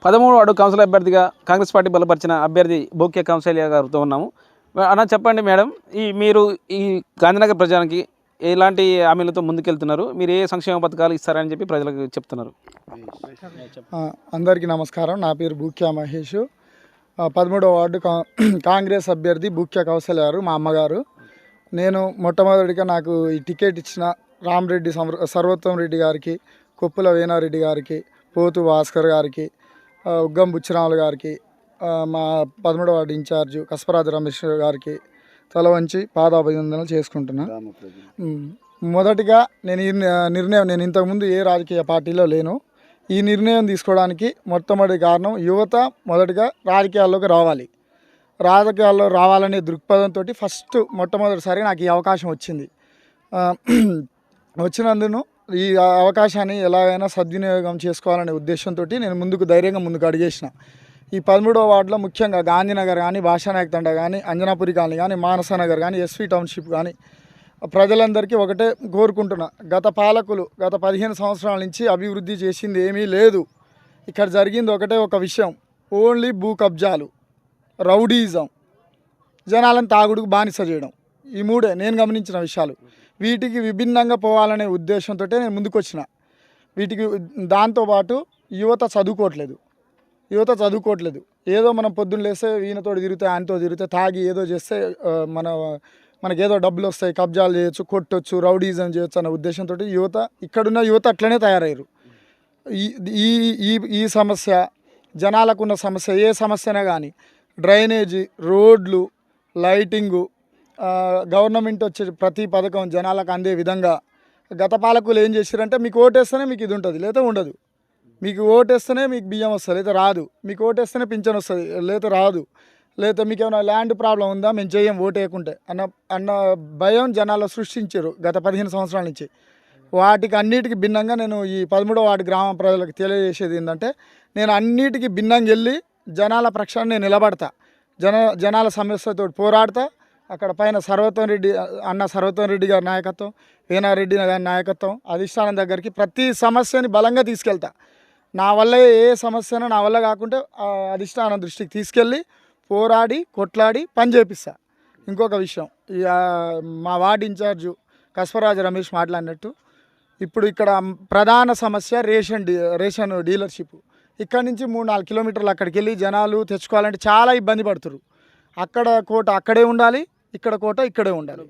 13వ ward council అభ్యర్థిగా Congress party బలపరిచిన అభ్యర్థి బోక్య కౌన్సిలియా గారితో ఉన్నాము. అన్న చెప్పండి మేడం, మీరు ఈ గాంధీనగర్ ప్రజానికి ఎలాంటి హామీలతో ముందుకెళ్తున్నారు? మీరు ఏ సంక్షేమ పథకాలు ఇస్తారని చెప్పి ప్రజలకు చెప్తున్నారు? అందరికీ నమస్కారం. నా పేరు బూక్యా మహేష్. 13వ వార్డు కాంగ్రెస్ అభ్యర్థి బూక్యా కౌశల్య గారు మా అమ్మగారు. నేను మొట్టమొదటిగా నాకు ఈ టికెట్ ఇచ్చిన రామరెడ్డి సర్వోత్తం రెడ్డి గారికి, కొప్పుల వేనారెడ్డి గారికి, పోతు భాస్కర్ గారికి, ఉగ్గం బుచ్చిరాములు గారికి, మా 13వ వార్డు ఇన్ఛార్జు కస్పరాజు రమేష్ గారికి తల వంచి పాదాభివందనలు చేసుకుంటున్నా. మొదటిగా నేను ఇంతకుముందు ఏ రాజకీయ పార్టీలో లేను. ఈ నిర్ణయం తీసుకోవడానికి మొట్టమొదటి కారణం యువత మొదటిగా రాజకీయాల్లోకి రావాలి. రాజకీయాల్లో రావాలనే దృక్పథంతో ఫస్ట్ మొట్టమొదటిసారి నాకు ఈ అవకాశం వచ్చింది. వచ్చినందును ఈ అవకాశాన్ని ఎలాగైనా సద్వినియోగం చేసుకోవాలనే ఉద్దేశంతో నేను ధైర్యంగా ముందుకు అడిగేసిన. ఈ 13వ వార్డులో ముఖ్యంగా గాంధీనగర్ కానీ, భాషానాయక్ తండ కానీ, అంజనాపురి కాలనీ కానీ, మానసానగర్ కానీ, ఎస్వి టౌన్షిప్ కానీ ప్రజలందరికీ ఒకటే కోరుకుంటున్నా. గత పాలకులు గత 15 సంవత్సరాల నుంచి అభివృద్ధి చేసింది ఏమీ లేదు. ఇక్కడ జరిగింది ఒకటే ఒక విషయం, ఓన్లీ భూ కబ్జాలు, రౌడీజం, జనాలను తాగుడుకు బానిస చేయడం. ఈ మూడే నేను గమనించిన విషయాలు. వీటికి విభిన్నంగా పోవాలనే ఉద్దేశంతో నేను ముందుకు వచ్చిన. దాంతోపాటు యువత చదువుకోవట్లేదు. ఏదో మనం పొద్దున్న లేస్తే ఈయనతో తిరిగితే ఆయనతో తిరిగితే తాగి ఏదో చేస్తే మనకేదో డబ్బులు వస్తాయి, కబ్జాలు చేయొచ్చు, కొట్టొచ్చు, రౌడీజం చేయొచ్చు అనే ఉద్దేశంతో ఇక్కడున్న యువత అట్లనే తయారయ్యారు. ఈ సమస్య, జనాలకున్న సమస్య, ఏ సమస్యనే కానీ డ్రైనేజీ, రోడ్లు, లైటింగు, గవర్నమెంట్ వచ్చే ప్రతి పథకం జనాలకు అందే విధంగా గత పాలకులు ఏం చేశారంటే, మీకు ఓటేస్తేనే మీకు ఇది ఉంటుంది, లేదా ఉండదు. మీకు ఓటేస్తేనే మీకు బియ్యం వస్తుంది, లేదా రాదు. మీకు ఓటేస్తేనే పింఛన్ వస్తుంది, లేదా రాదు. లేదా మీకు ఏమైనా ల్యాండ్ ప్రాబ్లం ఉందా, మేము చేయం ఓటేయకుంటే అన్న భయం జనాల్లో సృష్టించారు గత 15 సంవత్సరాల నుంచి. వాటికి అన్నిటికీ భిన్నంగా నేను ఈ 13వ వార్డు గ్రామ ప్రజలకు తెలియజేసేది ఏంటంటే, నేను అన్నిటికీ భిన్నంగా వెళ్ళి జనాల పక్షాన నేను నిలబడతా, జనాల సమస్యతో పోరాడతా. అక్కడ పైన సర్వోత్తం రెడ్డి గారి నాయకత్వం, వేనారెడ్డి గారి నాయకత్వం, అధిష్టానం దగ్గరికి ప్రతి సమస్యని బలంగా తీసుకెళ్తా. నా వల్ల ఏ సమస్యను నా వల్ల కాకుంటే అధిష్టానం దృష్టికి తీసుకెళ్ళి పోరాడి కొట్లాడి పని చేపిస్తా. ఇంకొక విషయం, మా వార్డు ఇన్ఛార్జు కస్పరాజు రమేష్ మాట్లాడినట్టు, ఇప్పుడు ఇక్కడ ప్రధాన సమస్య రేషన్ డీలర్షిప్. ఇక్కడ నుంచి 3-4 కిలోమీటర్లు అక్కడికి వెళ్ళి జనాలు తెచ్చుకోవాలంటే చాలా ఇబ్బంది పడుతున్నారు. అక్కడ కోట అక్కడే ఉండాలి, ఇక్కడ కోట ఇక్కడే ఉండాలి.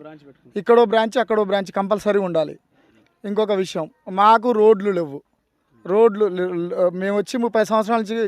ఇక్కడో బ్రాంచ్ అక్కడో బ్రాంచ్ కంపల్సరీ ఉండాలి. ఇంకొక విషయం, మాకు రోడ్లు లేవు. మేము వచ్చి 30 సంవత్సరాల నుంచి